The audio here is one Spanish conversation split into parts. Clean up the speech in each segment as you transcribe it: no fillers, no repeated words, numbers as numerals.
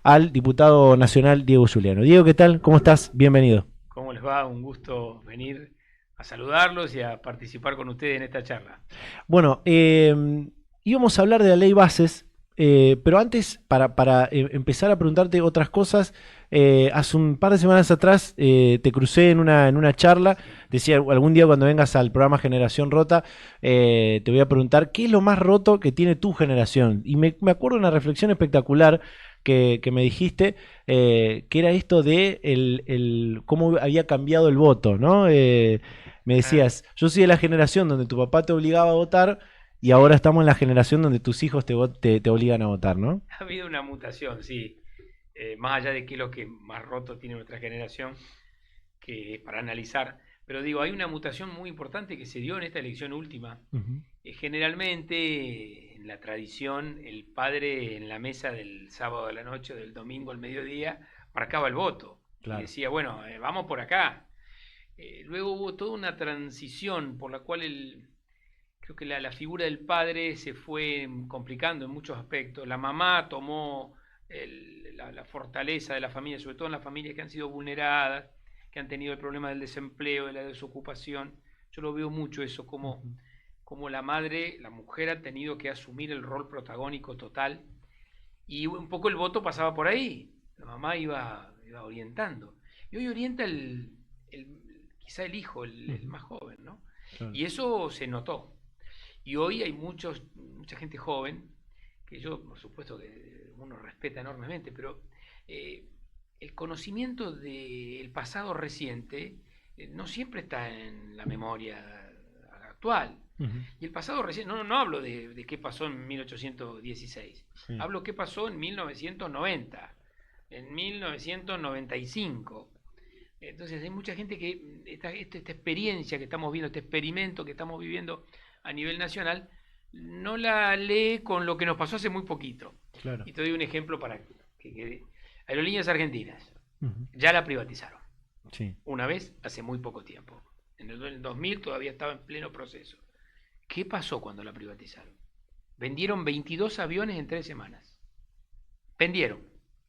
al diputado nacional Diego Zuliano. Diego, ¿qué tal? ¿Cómo estás? Bienvenido. ¿Cómo les va? Un gusto venir a saludarlos y a participar con ustedes en esta charla. Bueno, íbamos a hablar de la ley bases, pero antes, para empezar a preguntarte otras cosas, hace un par de semanas atrás te crucé en una charla, Sí. decía, algún día cuando vengas al programa Generación Rota, te voy a preguntar, ¿qué es lo más roto que tiene tu generación? Y me acuerdo de una reflexión espectacular que me dijiste, que era esto de cómo había cambiado el voto, ¿no? Me Claro. decías, yo soy de la generación donde tu papá te obligaba a votar y ahora Sí. estamos en la generación donde tus hijos te obligan a votar, ¿no? Ha habido una mutación, sí. Más allá de qué es lo que más roto tiene nuestra generación, que es para analizar. Pero digo, hay una mutación muy importante que se dio en esta elección última. Ujú. Generalmente, en la tradición, el padre en la mesa del sábado a la noche o del domingo al mediodía marcaba el voto y Claro. decía, bueno, vamos por acá. Luego hubo toda una transición por la cual creo que la figura del padre se fue complicando en muchos aspectos. La mamá tomó la fortaleza de la familia, sobre todo en las familias que han sido vulneradas, que han tenido el problema del desempleo, de la desocupación. Yo lo veo mucho eso, Ujú. como la madre, la mujer ha tenido que asumir el rol protagónico total y un poco el voto pasaba por ahí. La mamá iba orientando. Y hoy orienta quizá el hijo, el Ujú. más joven, ¿no? Claro. Y eso se notó. Y hoy hay mucha gente joven, que yo, por supuesto, que uno respeta enormemente, pero eh, el conocimiento del pasado reciente no siempre está en la memoria actual. Ujú. Y el pasado reciente, no hablo de qué pasó en 1816, Sí. hablo qué pasó en 1990, en 1995. Entonces hay mucha gente que esta experiencia que estamos viendo, este experimento que estamos viviendo a nivel nacional, no la lee con lo que nos pasó hace muy poquito. Claro. Y te doy un ejemplo para que Aerolíneas Argentinas, Ujú. ya la privatizaron, Sí. una vez hace muy poco tiempo. En el 2000 todavía estaba en pleno proceso. ¿Qué pasó cuando la privatizaron? Vendieron 22 aviones en 3 semanas. Vendieron,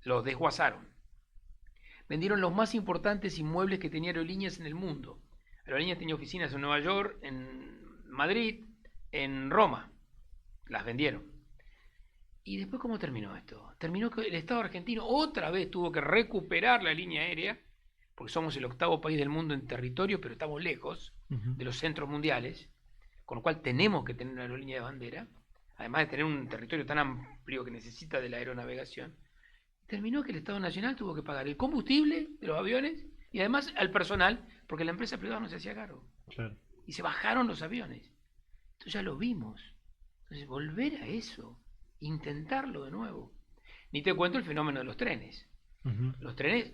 los desguazaron. Vendieron los más importantes inmuebles que tenía Aerolíneas en el mundo. Aerolíneas tenía oficinas en Nueva York, en Madrid, en Roma. Las vendieron. ¿Y después cómo terminó esto? Terminó que el Estado argentino otra vez tuvo que recuperar la línea aérea, porque somos el octavo país del mundo en territorio, pero estamos lejos Ujú. de los centros mundiales, con lo cual tenemos que tener una aerolínea de bandera, además de tener un territorio tan amplio que necesita de la aeronavegación. Terminó que el Estado Nacional tuvo que pagar el combustible de los aviones y además al personal, porque la empresa privada no se hacía cargo. Claro. Y se bajaron los aviones. Entonces ya lo vimos. Entonces volver a eso, intentarlo de nuevo. Ni te cuento el fenómeno de los trenes. Ujú. Los trenes,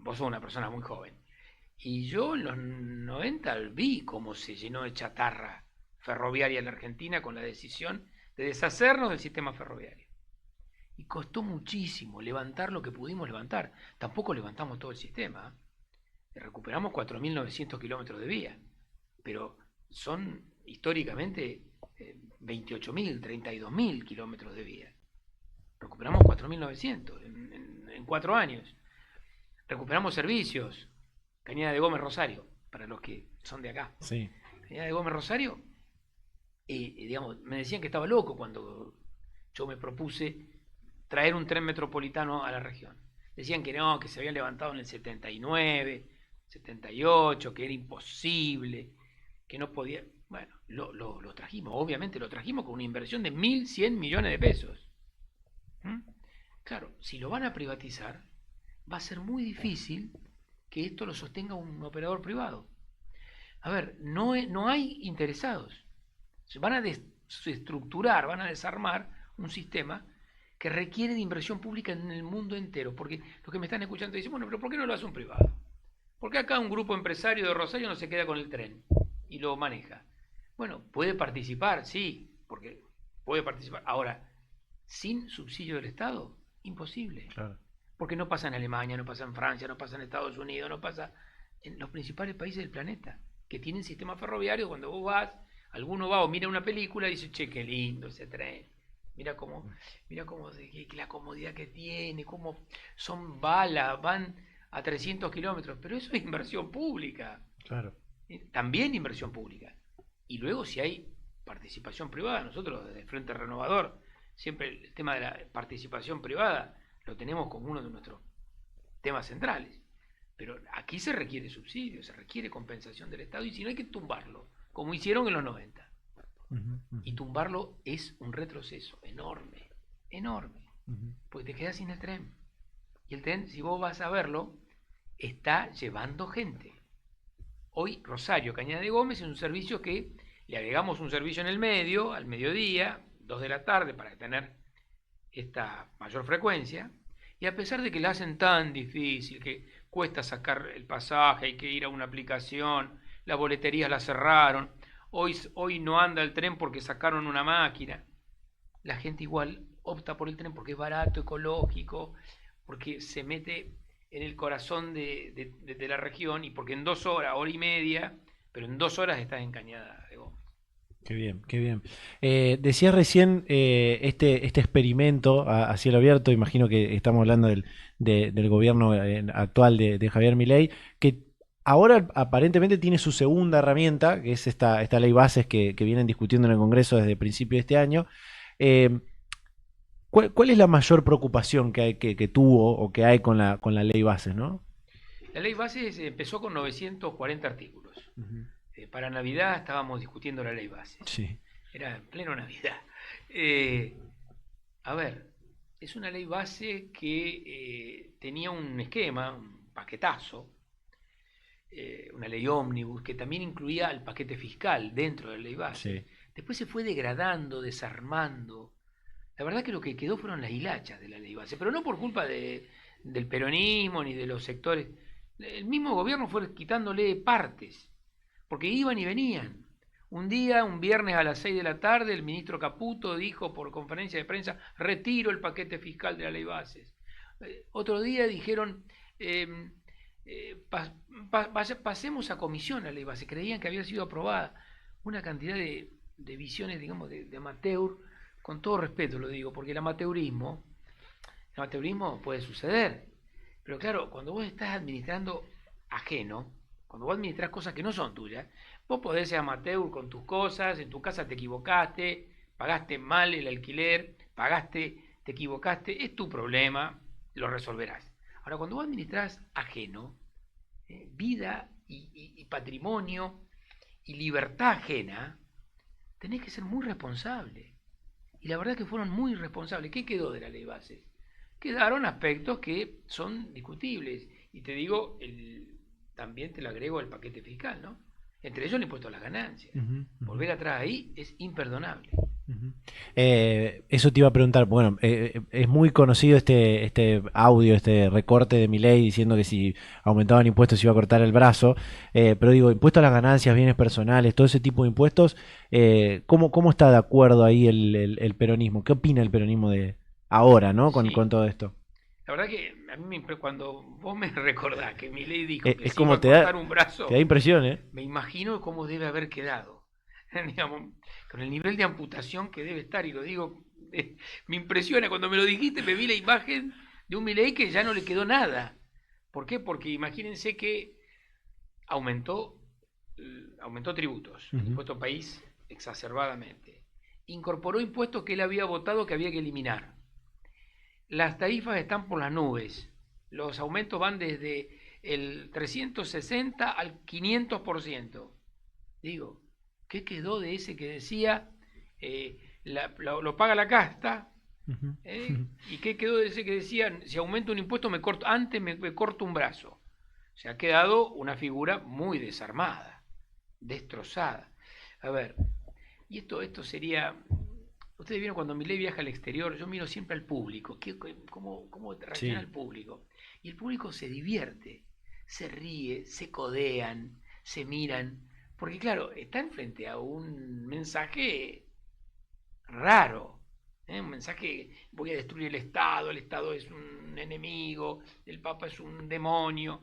vos sos una persona muy joven. Y yo en los 90 vi cómo se llenó de chatarra ferroviaria en la Argentina con la decisión de deshacernos del sistema ferroviario. Y costó muchísimo levantar lo que pudimos levantar. Tampoco levantamos todo el sistema. Recuperamos 4.900 kilómetros de vía, pero son históricamente 28.000, 32.000 kilómetros de vía. Recuperamos 4.900 en 4 años. Recuperamos servicios. Cañada de Gómez Rosario, para los que son de acá. Sí. Cañada de Gómez Rosario, digamos, me decían que estaba loco cuando yo me propuse traer un tren metropolitano a la región. Decían que no, que se habían levantado en el 79, 78, que era imposible, que no podía. Bueno, lo trajimos, obviamente lo trajimos con una inversión de 1.100 millones de pesos. ¿Mm? Claro, si lo van a privatizar, va a ser muy difícil que esto lo sostenga un operador privado. A ver, no hay interesados. Se van a desestructurar, van a desarmar un sistema que requiere de inversión pública en el mundo entero. Porque los que me están escuchando dicen, bueno, pero ¿por qué no lo hace un privado? ¿Por qué acá un grupo empresario de Rosario no se queda con el tren y lo maneja? Bueno, puede participar, sí, porque puede participar. Ahora, sin subsidio del Estado, imposible. Claro. Porque no pasa en Alemania, no pasa en Francia, no pasa en Estados Unidos, no pasa en los principales países del planeta, que tienen sistema ferroviario. Cuando vos vas, alguno va o mira una película y dice, che, qué lindo ese tren. Mira cómo que la comodidad que tiene, cómo son balas, van a 300 kilómetros, pero eso es inversión pública. Claro. También inversión pública. Y luego si hay participación privada, nosotros desde el Frente Renovador, siempre el tema de la participación privada lo tenemos como uno de nuestros temas centrales. Pero aquí se requiere subsidio, se requiere compensación del Estado y si no hay que tumbarlo, como hicieron en los 90. Y tumbarlo es un retroceso enorme, enorme, porque te quedas sin el tren. Y el tren, si vos vas a verlo, está llevando gente. Hoy Rosario Cañada de Gómez es un servicio que le agregamos un servicio en el medio, al mediodía, 2 de la tarde, para tener esta mayor frecuencia. Y a pesar de que la hacen tan difícil, que cuesta sacar el pasaje, hay que ir a una aplicación, las boleterías la cerraron, hoy no anda el tren porque sacaron una máquina, la gente igual opta por el tren porque es barato, ecológico, porque se mete en el corazón de la región y porque en 2 horas, hora y media, pero en 2 horas estás en Cañada de Gómez. Qué bien, qué bien. Decías recién este experimento a cielo abierto, imagino que estamos hablando del gobierno actual de Javier Milei, que ahora aparentemente tiene su segunda herramienta, que es esta ley bases que vienen discutiendo en el Congreso desde el principio de este año. Eh, ¿Cuál es la mayor preocupación que tuvo o que hay con la ley bases, ¿no? La ley bases empezó con 940 artículos. Ujú. Para Navidad estábamos discutiendo la ley bases. Sí. Era en pleno Navidad. A ver, es una ley base que tenía un esquema, un paquetazo, una ley ómnibus, que también incluía el paquete fiscal dentro de la ley base. Sí. Después se fue degradando, desarmando. La verdad que lo que quedó fueron las hilachas de la ley base, pero no por culpa del peronismo ni de los sectores. El mismo gobierno fue quitándole partes, porque iban y venían. Un día, un viernes a las 6 de la tarde, el ministro Caputo dijo por conferencia de prensa, retiro el paquete fiscal de la ley bases. Otro día dijeron, pasemos a comisión la ley bases. Creían que había sido aprobada. Una cantidad de visiones, digamos, de amateur, con todo respeto lo digo, porque el amateurismo puede suceder. Pero claro, cuando vos estás administrando ajeno, cuando vos administras cosas que no son tuyas, vos podés ser amateur con tus cosas, en tu casa te equivocaste, pagaste mal el alquiler, te equivocaste, es tu problema, lo resolverás. Ahora, cuando vos administrás ajeno, vida y patrimonio y libertad ajena, tenés que ser muy responsable. Y la verdad que fueron muy responsables. ¿Qué quedó de la ley bases? Quedaron aspectos que son discutibles. Y te digo, también te lo agrego al paquete fiscal, ¿no? Entre ellos el impuesto a las ganancias. Volver atrás ahí es imperdonable. Eso te iba a preguntar, bueno, es muy conocido este audio, este recorte de Milei diciendo que si aumentaban impuestos se iba a cortar el brazo, pero digo, impuestos a las ganancias, bienes personales, todo ese tipo de impuestos, ¿cómo está de acuerdo ahí el peronismo? ¿Qué opina el peronismo de ahora, ¿no? Sí. Con todo esto. La verdad que a mí cuando vos me recordás que Milei dijo que Es se iba como a cortar un brazo, te da impresión, ¿eh? me imagino cómo debe haber quedado. Digamos, con el nivel de amputación que debe estar, y lo digo, me impresiona, cuando me lo dijiste me vi la imagen de un Milei que ya no le quedó nada. ¿Por qué? Porque imagínense que aumentó tributos, el impuesto país exacerbadamente, incorporó impuestos que él había votado que había que eliminar. Las tarifas están por las nubes, los aumentos van desde el 360 al 500%. Digo, ¿qué quedó de ese que decía lo paga la casta? ¿Y qué quedó de ese que decía si aumento un impuesto me corto un brazo? Se ha quedado una figura muy desarmada, destrozada. A ver, y esto sería... Ustedes vieron cuando Milei viaja al exterior, yo miro siempre al público, cómo reacciona el público. Y el público se divierte, se ríe, se codean, se miran. Porque claro, están frente a un mensaje raro, un mensaje, voy a destruir el Estado es un enemigo, el Papa es un demonio.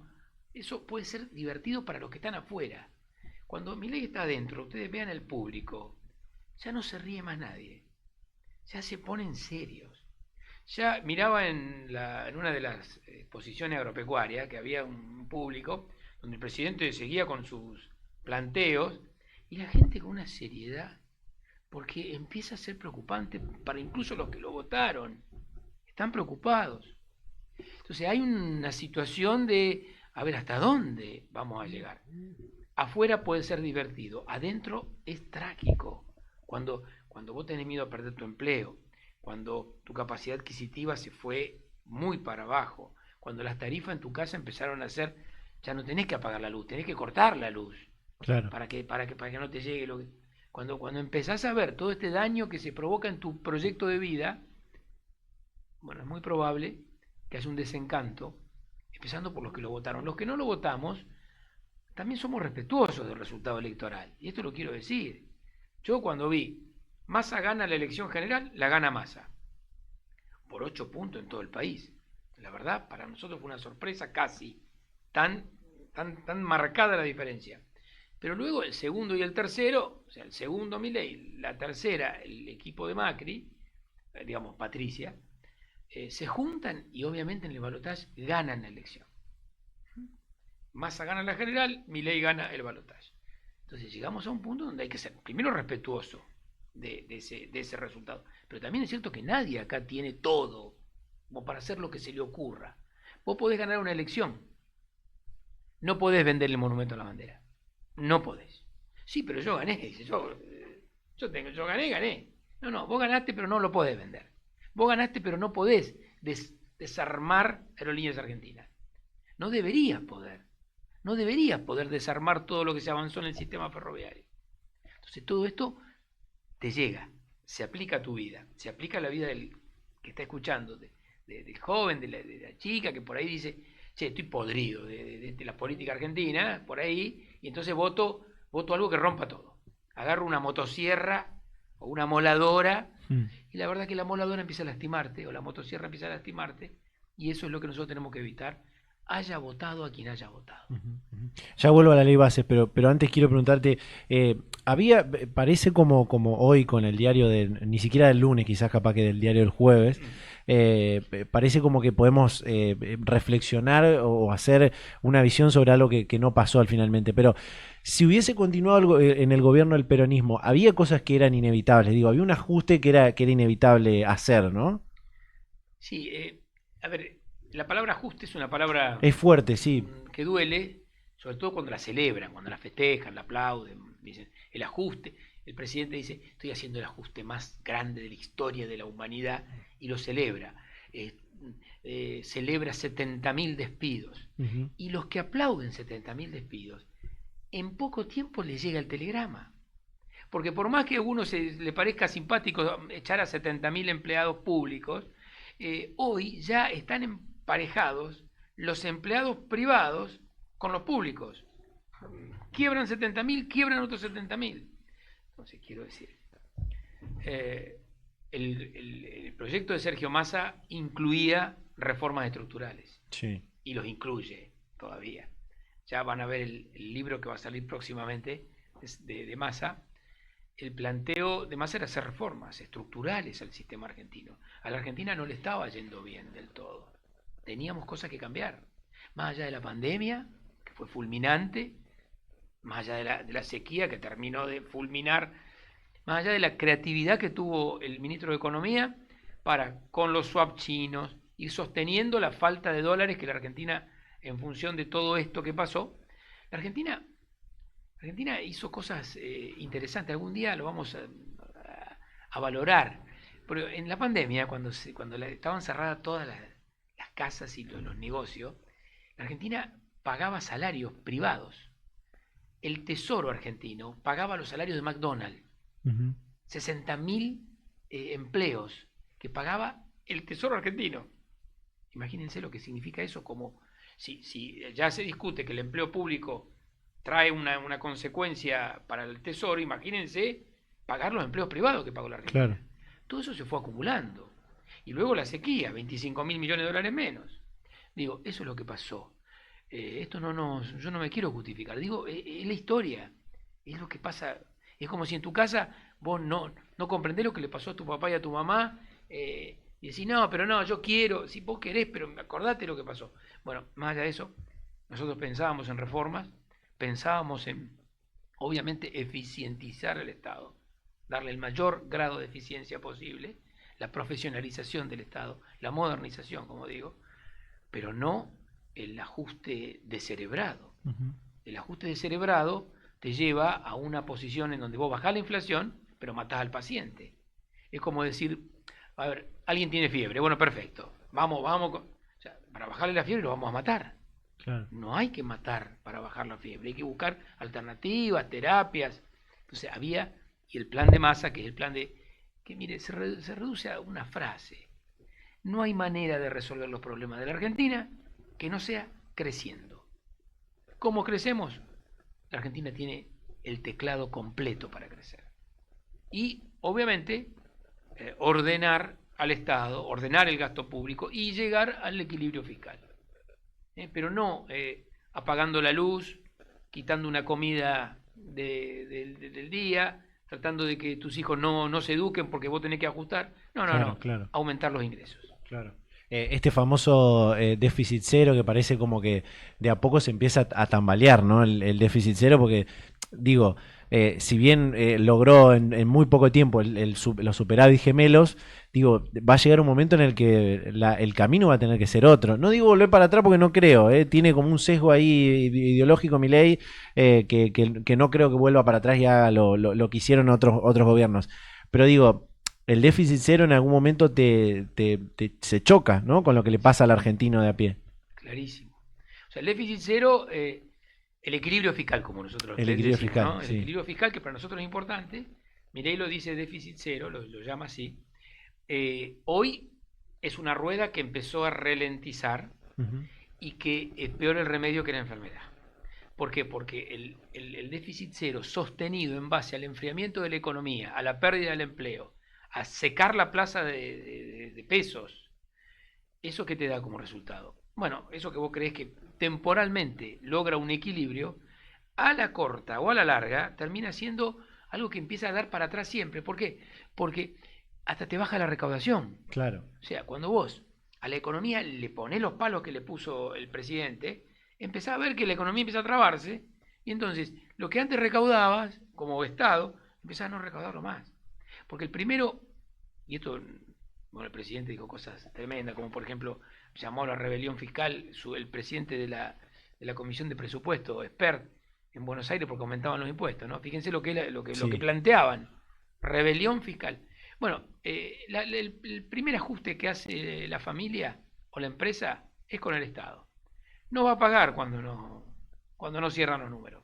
Eso puede ser divertido para los que están afuera. Cuando Milei está adentro, ustedes vean el público, ya no se ríe más nadie. ya se ponen serios. Ya miraba en una de las exposiciones agropecuarias que había un público donde el presidente seguía con sus planteos y la gente con una seriedad, porque empieza a ser preocupante para incluso los que lo votaron. Están preocupados. Entonces hay una situación de, a ver, ¿hasta dónde vamos a llegar? Afuera puede ser divertido, adentro es trágico. Cuando vos tenés miedo a perder tu empleo, cuando tu capacidad adquisitiva se fue muy para abajo, cuando las tarifas en tu casa empezaron a ser, ya no tenés que apagar la luz, tenés que cortar la luz, Claro. para que no te llegue lo que... Cuando empezás a ver todo este daño que se provoca en tu proyecto de vida, bueno, es muy probable que haya un desencanto, empezando por los que lo votaron. Los que no lo votamos, también somos respetuosos del resultado electoral. Y esto lo quiero decir. Yo cuando vi Massa gana la elección general, la gana Massa. Por 8 puntos en todo el país. La verdad, para nosotros fue una sorpresa casi tan marcada la diferencia. Pero luego el segundo y el tercero, o sea, el segundo Milei, la tercera, el equipo de Macri, digamos Patricia, se juntan y obviamente en el balotaje ganan la elección. Massa gana la general, Milei gana el balotaje. Entonces llegamos a un punto donde hay que ser primero respetuoso de ese resultado. Pero también es cierto que nadie acá tiene todo como para hacer lo que se le ocurra. Vos podés ganar una elección, no podés vender el monumento a la bandera. No podés. Sí, pero yo gané, dice, yo gané. No, vos ganaste, pero no lo podés vender. Vos ganaste, pero no podés desarmar Aerolíneas Argentinas. No deberías poder. No deberías poder desarmar todo lo que se avanzó en el sistema ferroviario. Entonces todo esto te llega, se aplica a tu vida, se aplica a la vida del que está escuchando, del joven, de la chica que por ahí dice, che, estoy podrido de la política argentina, por ahí, y entonces voto algo que rompa todo. Agarro una motosierra o una moladora, y la verdad que la moladora empieza a lastimarte, o la motosierra empieza a lastimarte, y eso es lo que nosotros tenemos que evitar, haya votado a quien haya votado. Ya vuelvo a la ley bases, pero antes quiero preguntarte, parece como hoy con el diario ni siquiera del lunes, quizás capaz que del diario del jueves, parece como que podemos reflexionar o hacer una visión sobre algo que no pasó al finalmente, pero si hubiese continuado en el gobierno del peronismo, había cosas que eran inevitables, digo, había un ajuste que era inevitable hacer, ¿no? Sí, a ver, la palabra ajuste es una palabra Es fuerte, sí. que duele, sobre todo cuando la celebran, cuando la festejan, la aplauden, dicen el ajuste. El presidente dice, estoy haciendo el ajuste más grande de la historia de la humanidad y lo celebra. Celebra 70.000 despidos. Y los que aplauden 70.000 despidos, en poco tiempo les llega el telegrama. Porque por más que a uno le parezca simpático echar a 70.000 empleados públicos, hoy ya están emparejados los empleados privados con los públicos. Quiebran 70.000, quiebran otros 70.000. Entonces, quiero decir, el proyecto de Sergio Massa incluía reformas estructurales. Sí. Y los incluye todavía. Ya van a ver el libro que va a salir próximamente de Massa. El planteo de Massa era hacer reformas estructurales al sistema argentino. A la Argentina no le estaba yendo bien del todo. Teníamos cosas que cambiar. Más allá de la pandemia, que fue fulminante, más allá de la sequía que terminó de fulminar, más allá de la creatividad que tuvo el ministro de Economía para, con los swap chinos, ir sosteniendo la falta de dólares que la Argentina, en función de todo esto que pasó, la Argentina hizo cosas interesantes. Algún día lo vamos a valorar. Pero en la pandemia, cuando estaban cerradas todas las casas y los negocios, la Argentina pagaba salarios privados. El Tesoro argentino pagaba los salarios de McDonald's. 60.000 empleos que pagaba el Tesoro argentino. Imagínense lo que significa eso, como si ya se discute que el empleo público trae una consecuencia para el Tesoro, imagínense pagar los empleos privados que pagó la Argentina. Claro. Todo eso se fue acumulando. Y luego la sequía, 25.000 millones de dólares menos. Digo, eso es lo que pasó. Esto yo no me quiero justificar. Digo, es la historia. Es lo que pasa. Es como si en tu casa vos no comprendés lo que le pasó a tu papá y a tu mamá, y decís, no, pero no, yo quiero, si vos querés, pero acordate lo que pasó. Bueno, más allá de eso, nosotros pensábamos en reformas, pensábamos en, obviamente, eficientizar el Estado, darle el mayor grado de eficiencia posible, la profesionalización del Estado, la modernización, como digo, pero no el ajuste descerebrado. El ajuste descerebrado te lleva a una posición en donde vos bajás la inflación, pero matás al paciente. Es como decir, a ver, alguien tiene fiebre, bueno, perfecto, vamos, o sea, para bajarle la fiebre lo vamos a matar. Claro. No hay que matar para bajar la fiebre, hay que buscar alternativas, terapias. Entonces y el plan de masa, que es el plan que mire, se reduce a una frase. No hay manera de resolver los problemas de la Argentina que no sea creciendo. ¿Cómo crecemos? La Argentina tiene el teclado completo para crecer. Y, obviamente, ordenar al Estado, ordenar el gasto público y llegar al equilibrio fiscal. Pero no apagando la luz, quitando una comida del día, tratando de que tus hijos no se eduquen porque vos tenés que ajustar. No. Claro. Aumentar los ingresos. Claro. Este famoso déficit cero que parece como que de a poco se empieza a tambalear, ¿no? El déficit cero, porque digo, si bien logró en muy poco tiempo los superávit gemelos, digo, va a llegar un momento en el que el camino va a tener que ser otro. No digo volver para atrás porque no creo, tiene como un sesgo ahí ideológico Milei, que no creo que vuelva para atrás y haga lo que hicieron otros gobiernos. Pero digo, el déficit cero en algún momento se choca, ¿no? Con lo que le pasa al argentino de a pie. Clarísimo. O sea, el déficit cero, el equilibrio fiscal, como nosotros El equilibrio decimos, fiscal, ¿no? El sí. equilibrio fiscal, que para nosotros es importante. Milei lo dice déficit cero, lo llama así. Hoy es una rueda que empezó a ralentizar y que es peor el remedio que la enfermedad. ¿Por qué? Porque el déficit cero sostenido en base al enfriamiento de la economía, a la pérdida del empleo, a secar la plaza de pesos, ¿eso qué te da como resultado? Bueno, eso que vos creés que temporalmente logra un equilibrio, a la corta o a la larga termina siendo algo que empieza a dar para atrás siempre. ¿Por qué? Porque hasta te baja la recaudación. Claro. O sea, cuando vos a la economía le ponés los palos que le puso el presidente, empezás a ver que la economía empieza a trabarse, y entonces lo que antes recaudabas como Estado, empezás a no recaudarlo más. Porque el primero, y esto, bueno, el presidente dijo cosas tremendas, como por ejemplo, llamó a la rebelión fiscal el presidente de la Comisión de Presupuesto, expert, en Buenos Aires porque aumentaban los impuestos, ¿no? Fíjense lo que planteaban, rebelión fiscal. Bueno, el primer ajuste que hace la familia o la empresa es con el Estado. No va a pagar cuando no cierran los números.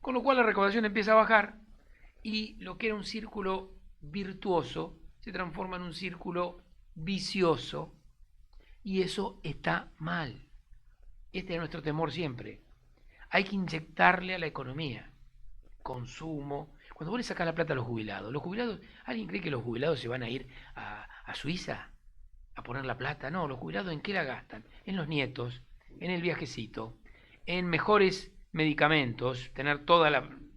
Con lo cual la recaudación empieza a bajar y lo que era un círculo virtuoso se transforma en un círculo vicioso, y eso está mal. Este es nuestro temor siempre. Hay que inyectarle a la economía consumo. Cuando vos le sacás la plata a los jubilados, ¿alguien cree que los jubilados se van a ir a Suiza a poner la plata? No, los jubilados ¿en qué la gastan? En los nietos, en el viajecito, en mejores medicamentos, tener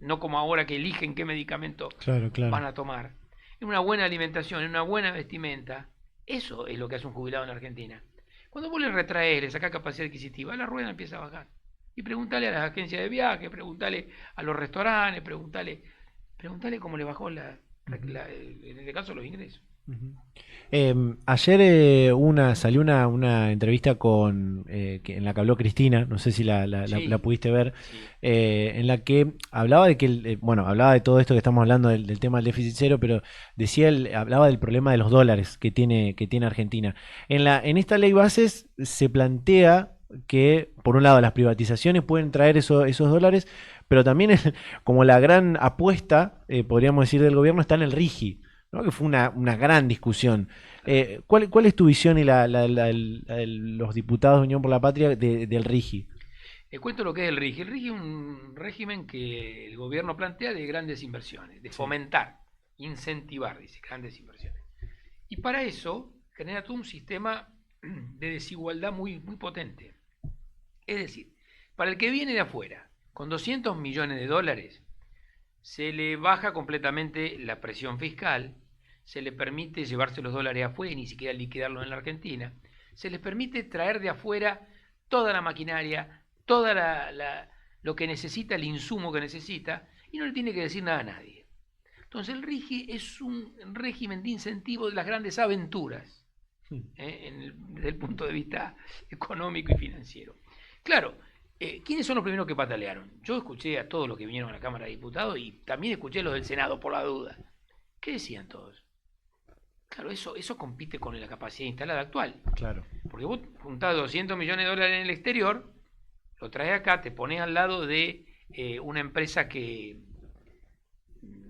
no como ahora que eligen qué medicamento van a tomar, en una buena alimentación, en una buena vestimenta. Eso es lo que hace un jubilado en Argentina. Cuando vos le retraes, le sacás capacidad adquisitiva, la rueda empieza a bajar. Y preguntale a las agencias de viaje, preguntale a los restaurantes, preguntale cómo le bajó en este caso los ingresos. Ayer salió una entrevista en la que habló Cristina, no sé si la pudiste ver, Sí. en la que hablaba de que, hablaba de todo esto que estamos hablando del tema del déficit cero, pero hablaba del problema de los dólares que tiene Argentina. En esta ley bases se plantea que, por un lado, las privatizaciones pueden traer esos dólares, pero también como la gran apuesta, podríamos decir, del gobierno está en el RIGI, ¿no? Que fue una gran discusión. ¿Cuál es tu visión y la de los diputados de Unión por la Patria del RIGI? Les cuento lo que es el RIGI. El RIGI es un régimen que el gobierno plantea de grandes inversiones, de fomentar, incentivar, dice, grandes inversiones. Y para eso genera todo un sistema de desigualdad muy, muy potente. Es decir, para el que viene de afuera, con 200 millones de dólares, se le baja completamente la presión fiscal, se le permite llevarse los dólares afuera y ni siquiera liquidarlos en la Argentina, se les permite traer de afuera toda la maquinaria, lo que necesita, el insumo que necesita, y no le tiene que decir nada a nadie. Entonces el RIGI es un régimen de incentivo de las grandes aventuras, desde el punto de vista económico y financiero. Claro, ¿quiénes son los primeros que patalearon? Yo escuché a todos los que vinieron a la Cámara de Diputados y también escuché a los del Senado, por la duda. ¿Qué decían todos? Claro, eso compite con la capacidad instalada actual. Claro. Porque vos juntás 200 millones de dólares en el exterior, lo traes acá, te pones al lado de una empresa que,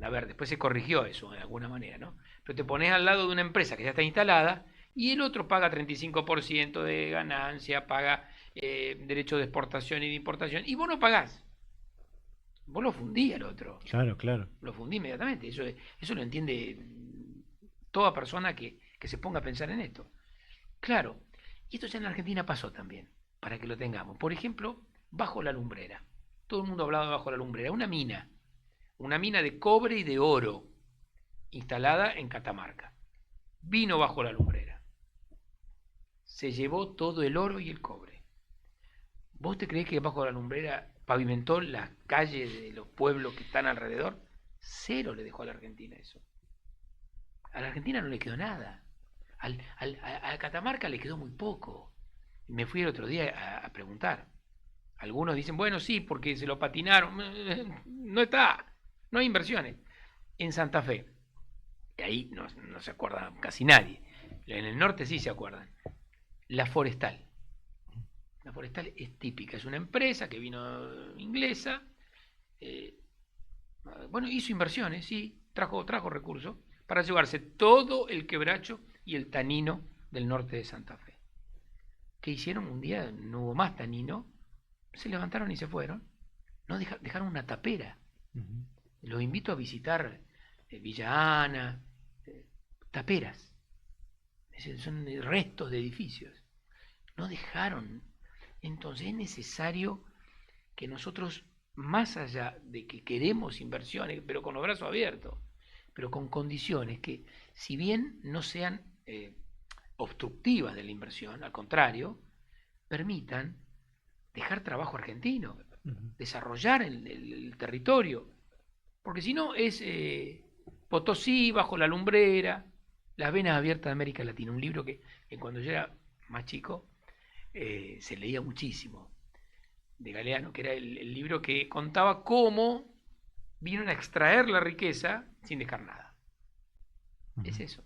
a ver, después se corrigió eso de alguna manera, ¿no? Pero te pones al lado de una empresa que ya está instalada y el otro paga 35% de ganancia, paga derecho de exportación y de importación, y vos no pagás. Vos lo fundí al otro. Claro, claro. Lo fundí inmediatamente. Eso lo entiende toda persona que se ponga a pensar en esto. Claro, y esto ya en la Argentina pasó también, para que lo tengamos. Por ejemplo, Bajo la Lumbrera. Todo el mundo hablaba de Bajo la Lumbrera. Una mina de cobre y de oro, instalada en Catamarca. Vino Bajo la Lumbrera. Se llevó todo el oro y el cobre. ¿Vos te creés que Bajo la Lumbrera pavimentó las calles de los pueblos que están alrededor? Cero le dejó a la Argentina eso. A la Argentina no le quedó nada. A Catamarca le quedó muy poco. Me fui el otro día a preguntar. Algunos dicen, bueno, sí, porque se lo patinaron. No está. No hay inversiones. En Santa Fe. Ahí no se acuerda casi nadie. En el norte sí se acuerdan. La Forestal. La Forestal es típica. Es una empresa que vino inglesa. Bueno, hizo inversiones, sí. Trajo recursos para llevarse todo el quebracho y el tanino del norte de Santa Fe. ¿Qué hicieron? Un día no hubo más tanino, se levantaron y se fueron. No dejaron una tapera. Los invito a visitar Villa Ana, taperas. Son restos de edificios. No dejaron. Entonces es necesario que nosotros, más allá de que queremos inversiones, pero con los brazos abiertos, pero con condiciones que, si bien no sean obstructivas de la inversión, al contrario, permitan dejar trabajo argentino, desarrollar el territorio, porque si no es Potosí, Bajo la Lumbrera, Las Venas Abiertas de América Latina, un libro que cuando yo era más chico se leía muchísimo, de Galeano, que era el libro que contaba cómo vinieron a extraer la riqueza sin dejar nada. Es eso.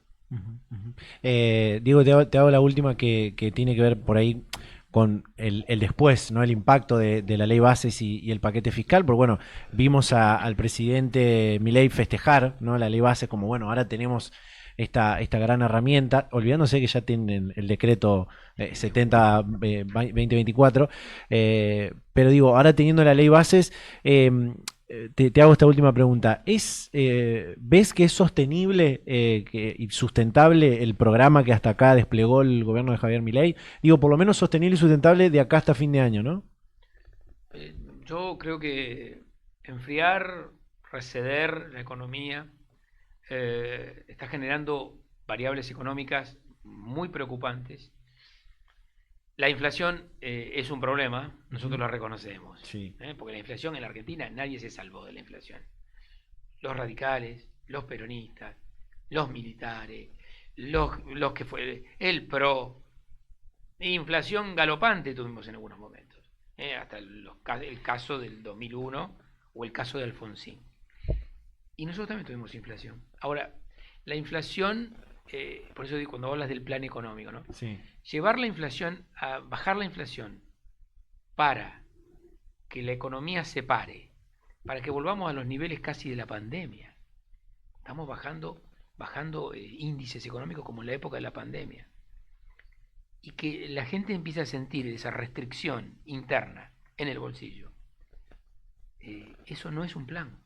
Diego, te hago la última que tiene que ver por ahí con el después, ¿no? El impacto de la ley bases y el paquete fiscal, porque bueno, vimos al presidente Milei festejar, ¿no? La ley base como, bueno, ahora tenemos esta gran herramienta, olvidándose que ya tienen el decreto 70-2024, pero digo, ahora teniendo la ley bases, te hago esta última pregunta. ¿Ves que es sostenible y sustentable el programa que hasta acá desplegó el gobierno de Javier Milei? Digo, por lo menos sostenible y sustentable de acá hasta fin de año, ¿no? Yo creo que enfriar, receder la economía está generando variables económicas muy preocupantes. La inflación es un problema, nosotros la reconocemos, sí. Porque la inflación en la Argentina, nadie se salvó de la inflación. Los radicales, los peronistas, los militares, los que fue el PRO, inflación galopante tuvimos en algunos momentos, hasta el caso del 2001 o el caso de Alfonsín. Y nosotros también tuvimos inflación. Ahora, la inflación, por eso digo, cuando hablas del plan económico, ¿no? Sí. Llevar la inflación, a bajar la inflación para que la economía se pare, para que volvamos a los niveles casi de la pandemia. Estamos bajando índices económicos como en la época de la pandemia. Y que la gente empiece a sentir esa restricción interna en el bolsillo. Eso no es un plan.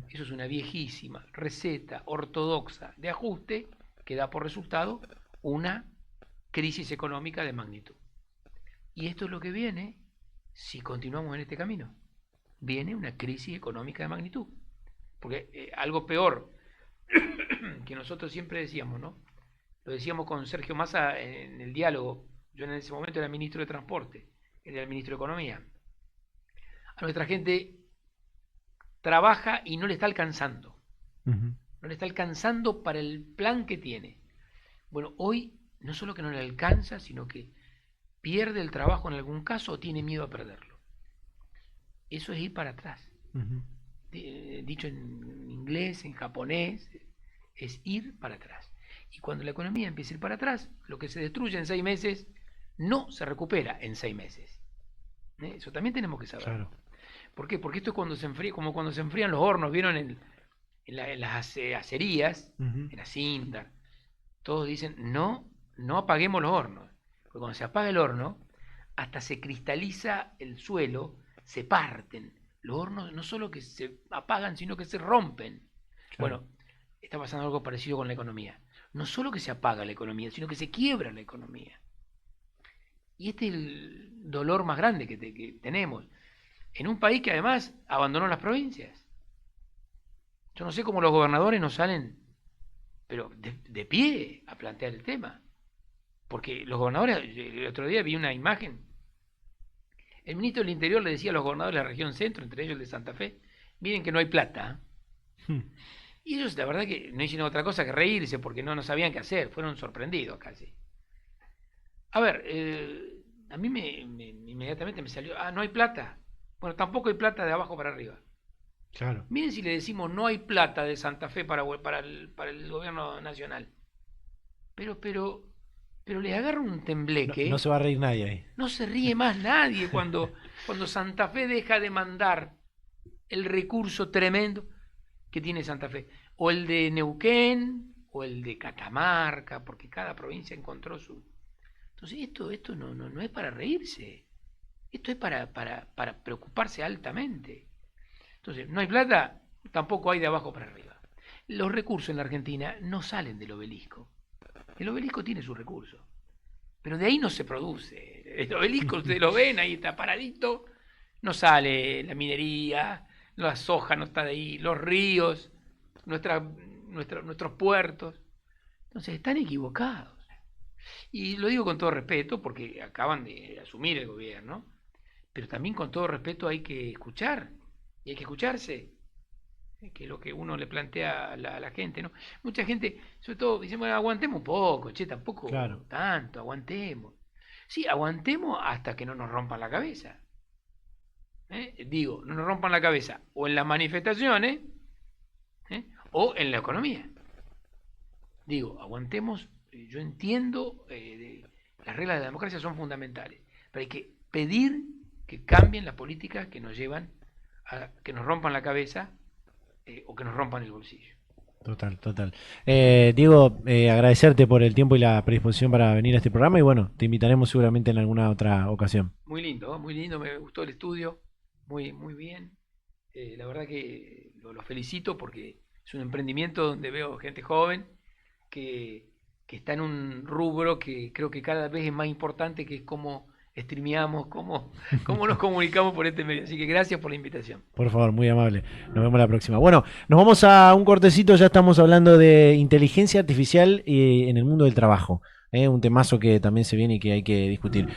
Eso es una viejísima receta ortodoxa de ajuste que da por resultado una crisis económica de magnitud. Y esto es lo que viene si continuamos en este camino. Viene una crisis económica de magnitud. Porque algo peor que nosotros siempre decíamos, ¿no? Lo decíamos con Sergio Massa en el diálogo. Yo en ese momento era ministro de Transporte, él era el ministro de Economía. A nuestra gente trabaja y no le está alcanzando. No le está alcanzando para el plan que tiene. Bueno, hoy no solo que no le alcanza, sino que pierde el trabajo en algún caso o tiene miedo a perderlo. Eso es ir para atrás. Dicho en inglés, en japonés, es ir para atrás. Y cuando la economía empieza a ir para atrás, lo que se destruye en 6 meses no se recupera en 6 meses. Eso también tenemos que saber. Claro. ¿Por qué? Porque esto es cuando se enfría, como cuando se enfrían los hornos, ¿vieron? En las acerías, en la cinta, todos dicen, no apaguemos los hornos. Porque cuando se apaga el horno, hasta se cristaliza el suelo, se parten. Los hornos no solo que se apagan, sino que se rompen. Claro. Bueno, está pasando algo parecido con la economía. No solo que se apaga la economía, sino que se quiebra la economía. Y este es el dolor más grande que tenemos. En un país que además abandonó las provincias. Yo no sé cómo los gobernadores no salen, pero de pie a plantear el tema. Porque los gobernadores, el otro día vi una imagen, el ministro del Interior le decía a los gobernadores de la región centro, entre ellos el de Santa Fe, miren que no hay plata. Y ellos la verdad que no hicieron otra cosa que reírse porque no sabían qué hacer, fueron sorprendidos casi. A ver, a mí inmediatamente me salió, no hay plata. Bueno, tampoco hay plata de abajo para arriba. Claro. Miren si le decimos no hay plata de Santa Fe para el gobierno nacional. Pero les agarra un tembleque. No se va a reír nadie ahí. No se ríe más nadie cuando Santa Fe deja de mandar el recurso tremendo que tiene Santa Fe. O el de Neuquén, o el de Catamarca, porque cada provincia encontró su... Entonces esto no es para reírse. Esto es para preocuparse altamente. Entonces, no hay plata, tampoco hay de abajo para arriba. Los recursos en la Argentina no salen del obelisco. El obelisco tiene sus recursos, pero de ahí no se produce. El obelisco, ustedes lo ven, ahí está paradito, no sale la minería, la soja no está de ahí, los ríos, nuestros puertos. Entonces, están equivocados. Y lo digo con todo respeto, porque acaban de asumir el gobierno, pero también con todo respeto hay que escuchar, y hay que escucharse, que es lo que uno le plantea a la gente, ¿no? Mucha gente, sobre todo, dice, bueno, aguantemos un poco, tampoco tanto, aguantemos. Sí, aguantemos hasta que no nos rompan la cabeza. Digo, no nos rompan la cabeza o en las manifestaciones o en la economía. Digo, aguantemos, yo entiendo, las reglas de la democracia son fundamentales, pero hay que pedir que cambien las políticas que nos llevan a que nos rompan la cabeza o que nos rompan el bolsillo. Total. Diego, agradecerte por el tiempo y la predisposición para venir a este programa y bueno, te invitaremos seguramente en alguna otra ocasión. Muy lindo, me gustó el estudio, muy bien. La verdad que lo felicito porque es un emprendimiento donde veo gente joven que está en un rubro que creo que cada vez es más importante, que es cómo streameamos, cómo nos comunicamos por este medio. Así que gracias por la invitación. Por favor, muy amable. Nos vemos la próxima. Bueno, nos vamos a un cortecito, ya estamos hablando de inteligencia artificial en el mundo del trabajo. Un temazo que también se viene y que hay que discutir.